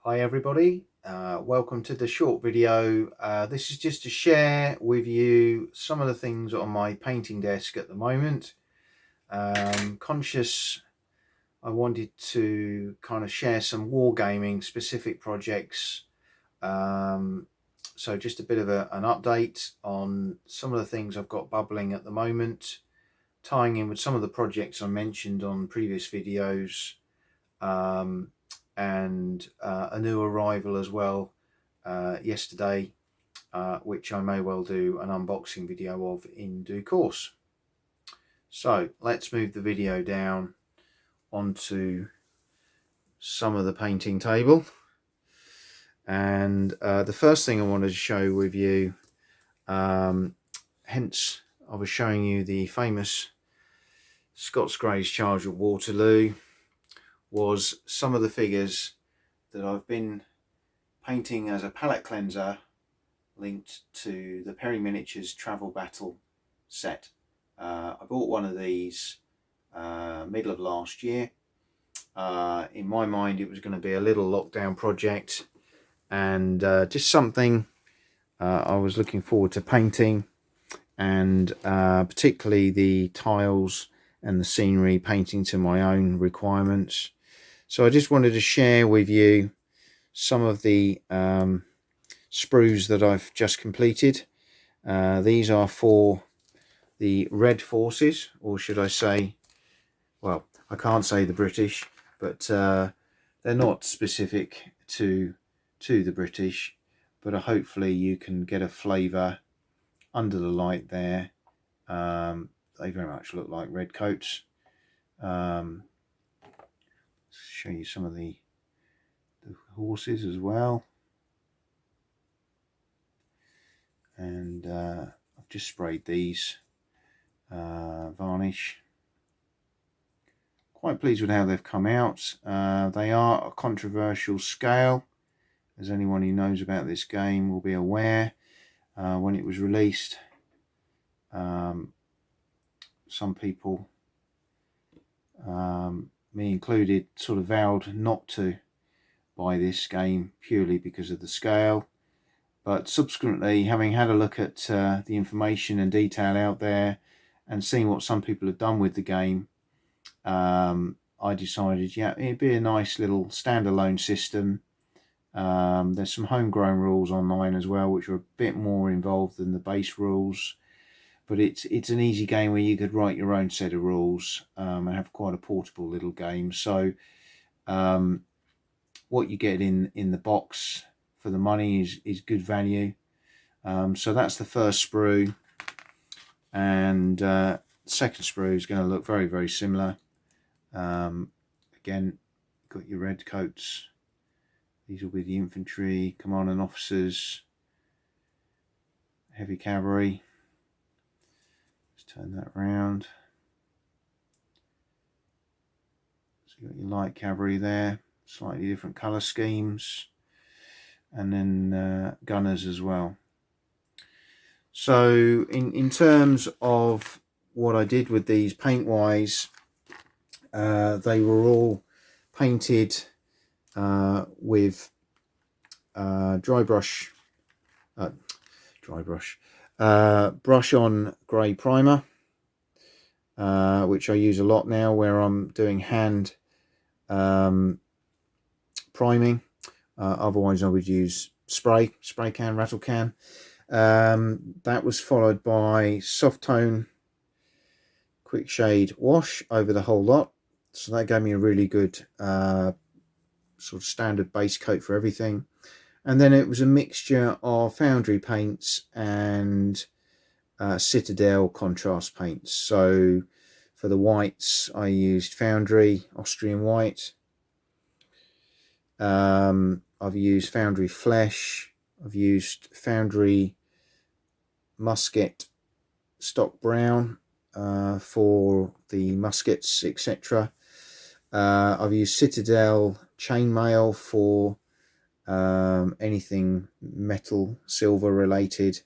Hi everybody, welcome to the short video. This is just to share with you some of the things on my painting desk at the moment. Conscious I wanted to kind of share some wargaming specific projects, so just a bit of an update on some of the things I've got bubbling at the moment, tying in with some of the projects I mentioned on previous videos, and a new arrival as well yesterday, which I may well do an unboxing video of in due course. So let's move the video down onto some of the painting table, and the first thing I wanted to show with you, hence I was showing you the famous Scots Greys Charge at Waterloo, was some of the figures that I've been painting as a palette cleanser linked to the Perry Miniatures Travel Battle set. I bought one of these middle of last year. In my mind it was going to be a little lockdown project, and just something I was looking forward to painting, and particularly the tiles and the scenery painting to my own requirements. So I just wanted to share with you some of the sprues that I've just completed. These are for the Red Forces, or should I say, well, I can't say the British, but they're not specific to the British, but hopefully you can get a flavour under the light there. They very much look like red coats. Show you some of the horses as well, and I've just sprayed these varnish. Quite pleased with how they've come out. They are a controversial scale, as anyone who knows about this game will be aware. When it was released, some people, me included, sort of vowed not to buy this game purely because of the scale. But subsequently, having had a look at the information and detail out there and seeing what some people have done with the game, I decided, yeah, it'd be a nice little standalone system. There's some homegrown rules online as well, which are a bit more involved than the base rules. But it's an easy game where you could write your own set of rules and have quite a portable little game. So what you get in the box for the money is good value. So that's the first sprue, and second sprue is going to look very, very similar. Again, got your red coats. These will be the infantry, command and officers, heavy cavalry. Turn that around. So you've got your light cavalry there, slightly different colour schemes, and then gunners as well. So in terms of what I did with these paint wise, they were all painted with brush on grey primer, which I use a lot now where I'm doing hand priming. Otherwise I would use spray can, rattle can. That was followed by soft tone quick shade wash over the whole lot, so that gave me a really good sort of standard base coat for everything. And then it was a mixture of foundry paints and Citadel contrast paints. So for the whites I used foundry Austrian white, I've used foundry flesh, I've used foundry musket stock brown for the muskets, etc. I've used Citadel chainmail for anything metal, silver related.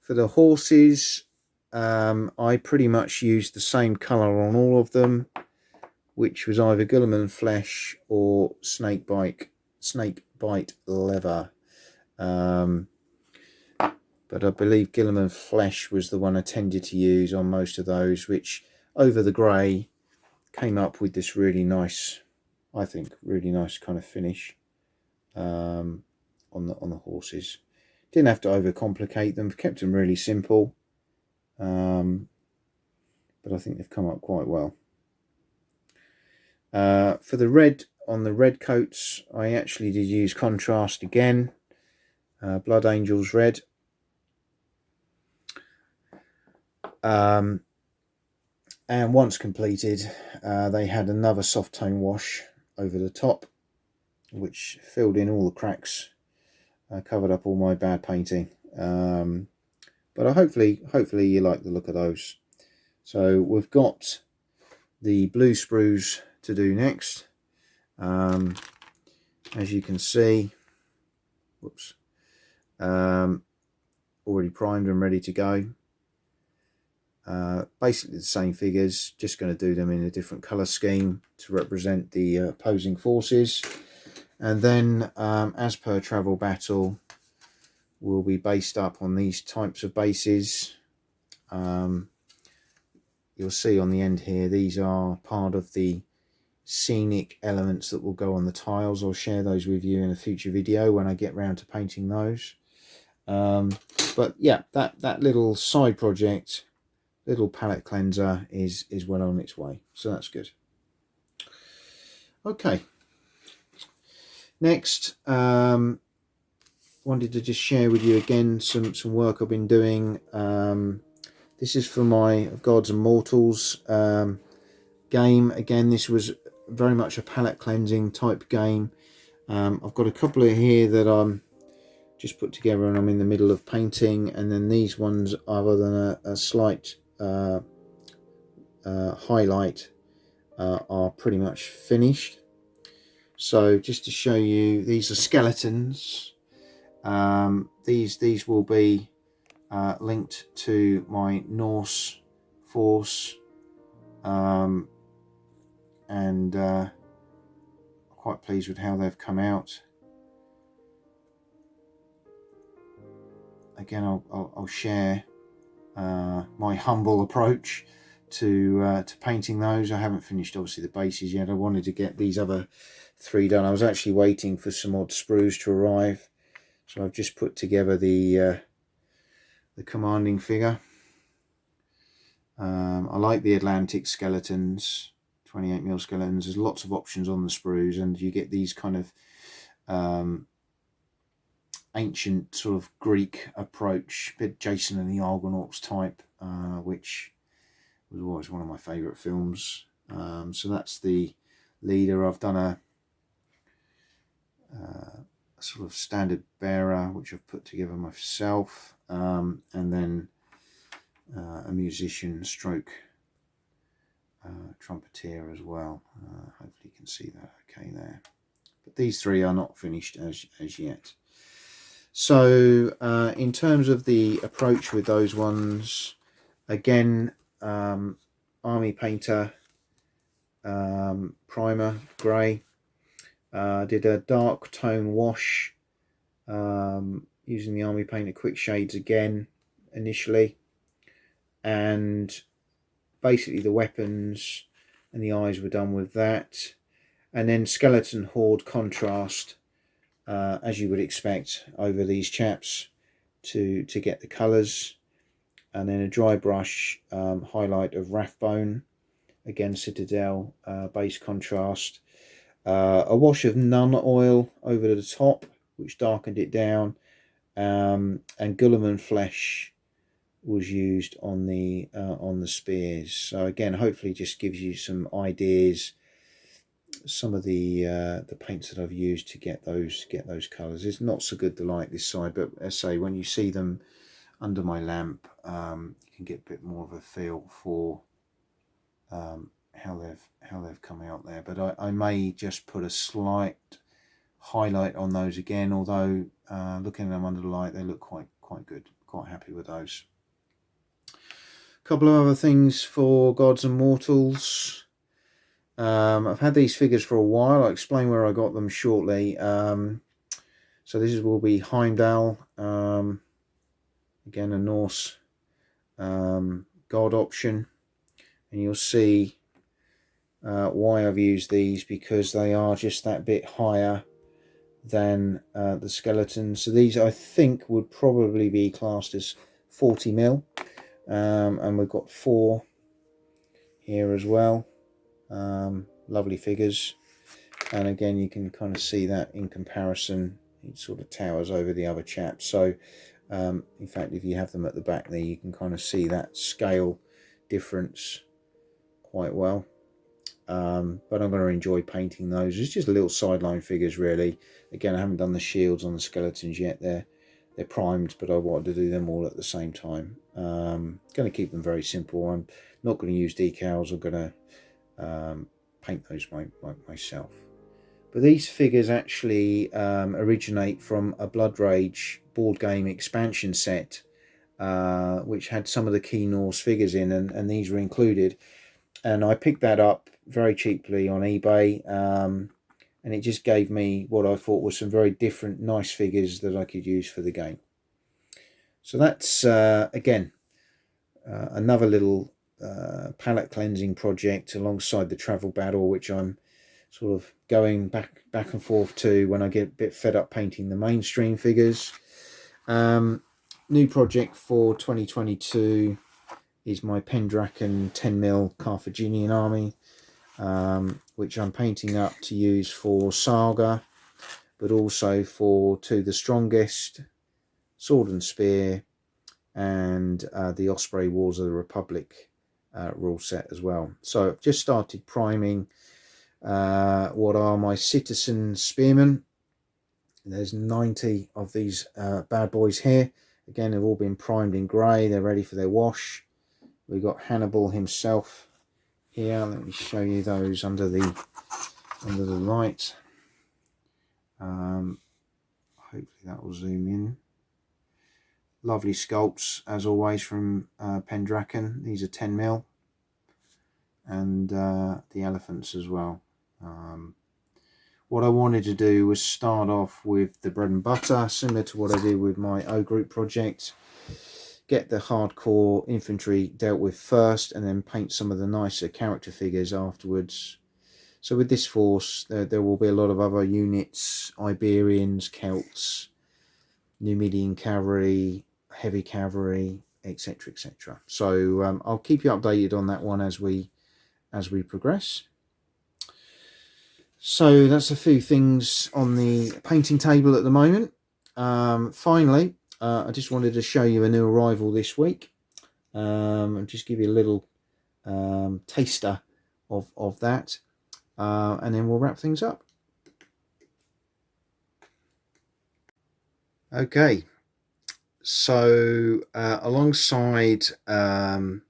For the horses, I pretty much used the same colour on all of them, which was either Guilliman flesh or snakebite snake bite leather. But I believe Gilliman Flesh was the one I tended to use on most of those, which over the grey came up with this really nice, I think, really nice kind of finish on the horses. Didn't have to overcomplicate them, kept them really simple, but I think they've come up quite well. For the red, on the red coats, I actually did use contrast again, Blood Angels red. And once completed, they had another soft tone wash over the top, which filled in all the cracks, covered up all my bad painting. But hopefully you like the look of those. So we've got the blue sprues to do next. As you can see, whoops, already primed and ready to go. Basically the same figures, just going to do them in a different colour scheme to represent the opposing forces. And then as per Travel Battle, will be based up on these types of bases. You'll see on the end here, these are part of the scenic elements that will go on the tiles. I'll share those with you in a future video when I get round to painting those. But yeah, that little side project, little palette cleanser is well on its way, so that's good. Okay, next, wanted to just share with you again some work I've been doing. This is for my Ofgodsandmortals game. Again, this was very much a palette cleansing type game. I've got a couple of here that I'm just put together and I'm in the middle of painting, and then these ones, other than a slight highlight, are pretty much finished. So just to show you, these are skeletons. These will be linked to my Norse force, and quite pleased with how they've come out. Again, I'll share my humble approach to painting those. I haven't finished obviously the bases yet. I wanted to get these other three done. I was actually waiting for some odd sprues to arrive, so I've just put together the commanding figure. I like the Atlantic skeletons, 28mm skeletons. There's lots of options on the sprues, and you get these kind of ancient sort of Greek approach, bit Jason and the Argonauts type, which was always one of my favourite films. So that's the leader. I've done a sort of standard bearer, which I've put together myself, and then a musician stroke trumpeter as well. Hopefully you can see that okay there. But these three are not finished as yet. So in terms of the approach with those ones, again, Army Painter primer grey. Did a dark tone wash using the Army Painter quick shades again initially, and basically the weapons and the eyes were done with that, and then skeleton horde contrast, as you would expect over these chaps, to get the colours, and then a dry brush highlight of Rathbone, again Citadel base contrast, a wash of Nun oil over the top which darkened it down, and Gulliman Flesh was used on the spears. So again, hopefully just gives you some ideas, some of the paints that I've used to get those colours. It's not so good to light this side, but as I say, when you see them under my lamp, you can get a bit more of a feel for how they've come out there. But I may just put a slight highlight on those again, although looking at them under the light, they look quite good. Quite happy with those. A couple of other things for Gods and Mortals. I've had these figures for a while. I'll explain where I got them shortly. So this will be Heimdall, again a Norse god option, and you'll see why I've used these, because they are just that bit higher than the skeletons. So these I think would probably be classed as 40mm, and we've got 4 here as well. Lovely figures, and again you can kind of see that in comparison it sort of towers over the other chap. So in fact, if you have them at the back there, you can kind of see that scale difference quite well. But I'm going to enjoy painting those. It's just little sideline figures really. Again, I haven't done the shields on the skeletons yet. They're primed, but I wanted to do them all at the same time. Going to keep them very simple. I'm not going to use decals. I'm going to paint those myself. But these figures actually originate from a Blood Rage board game expansion set, which had some of the key Norse figures in, and these were included. And I picked that up very cheaply on eBay, and it just gave me what I thought was some very different, nice figures that I could use for the game. So that's, again, another little palette cleansing project alongside the travel battle, which I'm sort of going back and forth to when I get a bit fed up painting the mainstream figures. New project for 2022 is my Pendraken 10mm Carthaginian army, which I'm painting up to use for Saga, but also for To the Strongest, Sword and Spear, and the Osprey Wars of the Republic rule set as well. So I've just started priming what are my Citizen Spearmen. There's 90 of these bad boys here. Again, they've all been primed in grey. They're ready for their wash. We've got Hannibal himself here. Let me show you those under the light. Hopefully that will zoom in. Lovely sculpts as always from Pendraken. These are 10mm, and the elephants as well. What I wanted to do was start off with the bread and butter, similar to what I did with my O Group project. Get the hardcore infantry dealt with first, and then paint some of the nicer character figures afterwards. So with this force, there will be a lot of other units: Iberians, Celts, Numidian cavalry, heavy cavalry, etc., etc. So I'll keep you updated on that one as we progress. So that's a few things on the painting table at the moment. Finally, I just wanted to show you a new arrival this week, and just give you a little taster of that, and then we'll wrap things up. Okay, so alongside the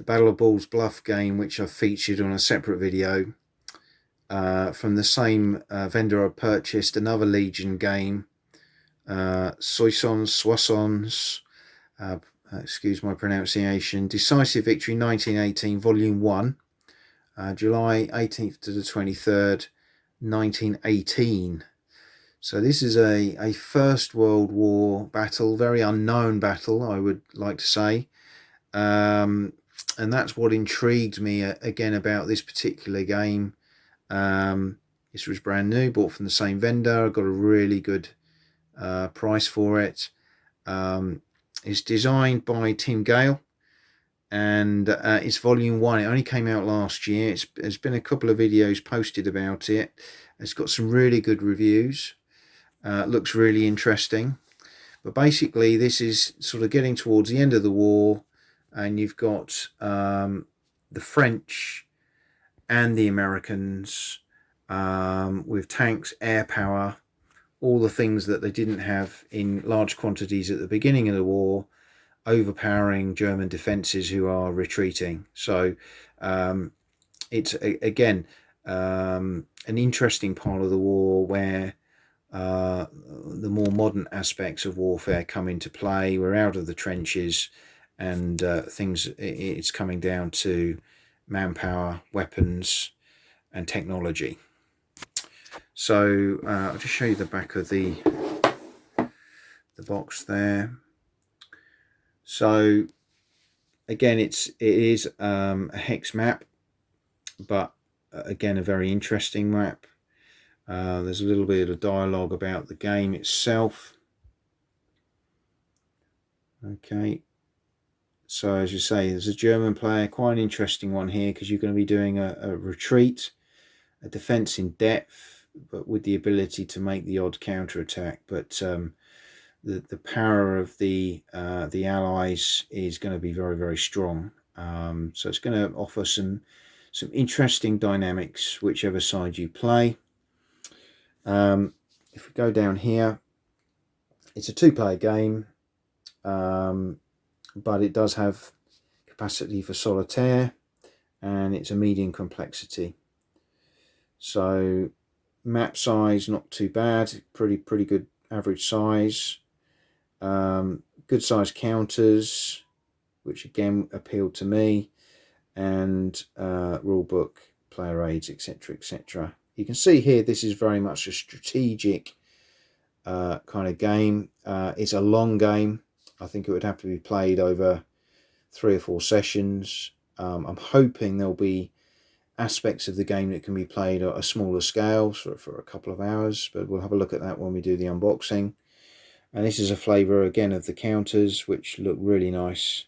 Battle of Balls Bluff game, which I've featured on a separate video, from the same vendor I purchased another Legion game, Soissons, excuse my pronunciation, Decisive Victory 1918 Volume 1, July 18th to the 23rd, 1918. So this is a First World War battle, very unknown battle, I would like to say. And that's what intrigued me again about this particular game. This was brand new, bought from the same vendor. I got a really good price for it. It's designed by Tim Gale, and it's volume 1. It only came out last year. There's been a couple of videos posted about it. It's got some really good reviews. Looks really interesting. But basically this is sort of getting towards the end of the war, and you've got the French and the Americans with tanks, air power, all the things that they didn't have in large quantities at the beginning of the war, overpowering German defences who are retreating. So it's again an interesting part of the war where the more modern aspects of warfare come into play. We're out of the trenches, and it's coming down to manpower, weapons, and technology. So I'll just show you the back of the box there. So again, it is a hex map, but again a very interesting map. There's a little bit of dialogue about the game itself. Okay, so as you say, there's a German player, quite an interesting one here, because you're going to be doing a retreat, a defense in depth, but with the ability to make the odd counter attack. But the power of the allies is going to be very, very strong. So it's going to offer some interesting dynamics whichever side you play. If we go down here, it's a 2-player game, but it does have capacity for solitaire, and it's a medium complexity. So map size not too bad, pretty good average size. Good size counters, which again appealed to me, and rule book, player aids, etc, etc. You can see here this is very much a strategic kind of game. It's a long game. I think it would have to be played over 3 or 4 sessions. I'm hoping there'll be aspects of the game that can be played at a smaller scale for a couple of hours, but we'll have a look at that when we do the unboxing. And this is a flavour again of the counters, which look really nice,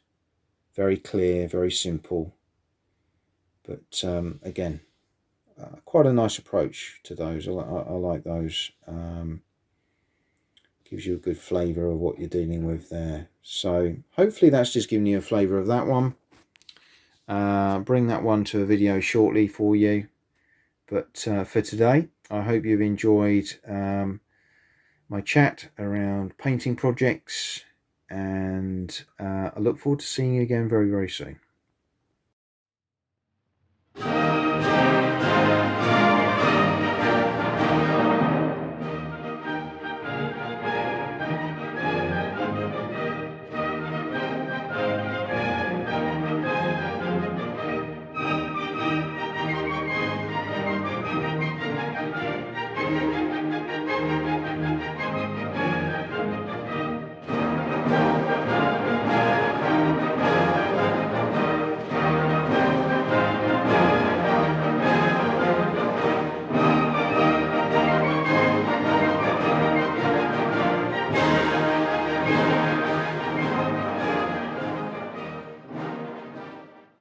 very clear, very simple, but again quite a nice approach to those. I like those. Gives you a good flavour of what you're dealing with there. So hopefully that's just giving you a flavour of that one. Bring that one to a video shortly for you, but for today I hope you've enjoyed my chat around painting projects, and I look forward to seeing you again very, very soon.